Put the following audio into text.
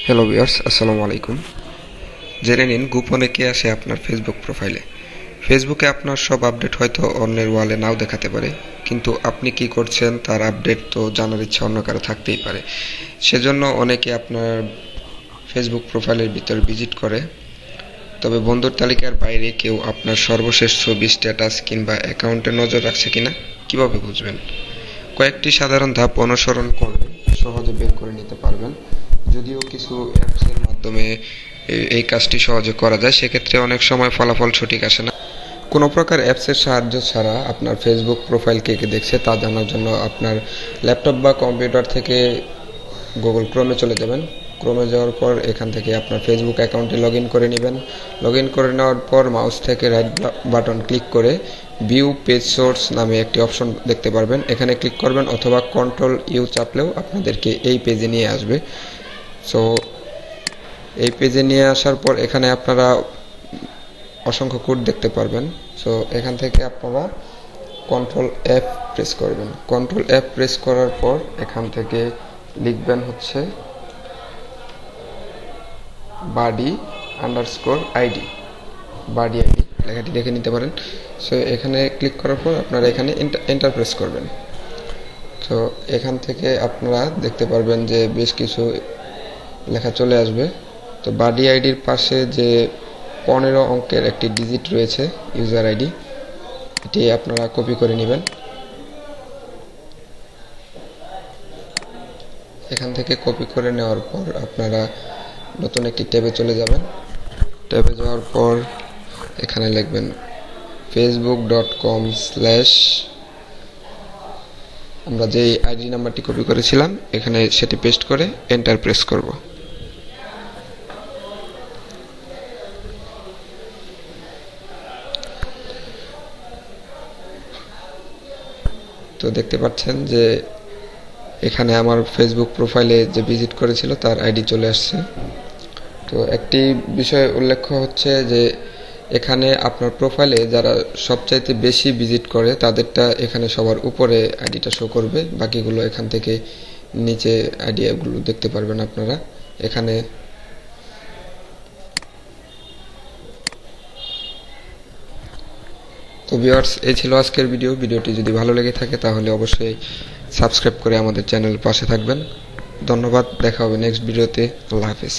Hello viewers, আসসালামু আলাইকুম। জেনে নিন গোপনে কে আসে আপনার ফেসবুক প্রোফাইলে। ফেসবুকে আপনার সব আপডেট হয়তো অন্যের ওয়ালে নাও দেখাতে পারে, কিন্তু আপনি কি করছেন তার আপডেট তো জানার ইচ্ছা অন্য কারো থাকতেই পারে। সেজন্য অনেকে আপনার ফেসবুক প্রোফাইলের ভিতর ভিজিট করে। তবে বন্ধুর তালিকার বাইরে কেউ আপনার সর্বশেষ ছবি, স্ট্যাটাস কিংবা অ্যাকাউন্টে নজর রাখছে কিনা কীভাবে বুঝবেন? কয়েকটি সাধারণ ধাপ অনুসরণ করলে সহজে বের করে নিতে পারবেন। যদিও কিছু অ্যাপসের মাধ্যমে এই কাজটি সহজে করা যায়, সেক্ষেত্রে অনেক সময় ফলাফল সঠিক আসে না। কোনো প্রকার অ্যাপসের সাহায্য ছাড়া আপনার ফেসবুক প্রোফাইল কে কে দেখছে তা জানার জন্য আপনার ল্যাপটপ বা কম্পিউটার থেকে গুগল ক্রোমে চলে যাবেন। ক্রোমে যাওয়ার পর এখান থেকে আপনার ফেসবুক অ্যাকাউন্টে লগ ইন করে নেবেন। লগ ইন করে নেওয়ার পর মাউস থেকে রাইট বাটন ক্লিক করে ভিউ পেজ সোর্স নামে একটি অপশন দেখতে পারবেন, এখানে ক্লিক করবেন, অথবা কন্ট্রোল ইউ চাপলেও আপনাদেরকে এই পেজে নিয়ে আসবে। সো এই পেজে নিয়ে আসার পর এখানে আপনারা অসংখ্য কোড দেখতে পারবেন। সো এখান থেকে আপনারা কন্ট্রোল এফ প্রেস করবেন। কন্ট্রোল এফ প্রেস করার পর এখান থেকে লিখবেন হচ্ছে বাডি আন্ডারস্কোর আইডি, বাডি আইডি লেখাটি দেখে নিতে পারেন। সো এখানে ক্লিক করার পর আপনারা এখানে এন্টার প্রেস করবেন। তো এখান থেকে আপনারা দেখতে পারবেন যে বেশ কিছু লেখা চলে আসবে। তো বাডি আইডির পাশে যে 15 অঙ্কের একটি ডিজিট রয়েছে ইউজার আইডি, এটি আপনারা কপি করে নেবেন। এখান থেকে কপি করে নেওয়ার পর আপনারা নতুন একটি ট্যাবে চলে যাবেন। ট্যাবে যাওয়ার পর এখানে লিখবেন facebook.com/ আমরা যে আইডি নাম্বারটি কপি করেছিলাম এখানে সেটি পেস্ট করে এন্টার প্রেস করব। তো দেখতে পাচ্ছেন যে এখানে আমার ফেসবুক প্রোফাইলে যে ভিজিট করেছিল তার আইডি চলে আসছে। তো একটি বিষয় উল্লেখ্য হচ্ছে যে এখানে আপনার প্রোফাইলে যারা সবচাইতে বেশি ভিজিট করে তাদেরটা এখানে সবার উপরে আইডিটা শো করবে, বাকিগুলো এখান থেকে নিচে আইডিয়াগুলো দেখতে পারবেন আপনারা এখানে। তো ভিউয়ার্স, এই ছিল আজকের ভিডিওটি যদি ভালো লেগে থাকে তাহলে অবশ্যই সাবস্ক্রাইব করে আমাদের চ্যানেলের পাশে থাকবেন। ধন্যবাদ, দেখা হবে নেক্সট ভিডিওতে। আল্লাহ হাফেজ।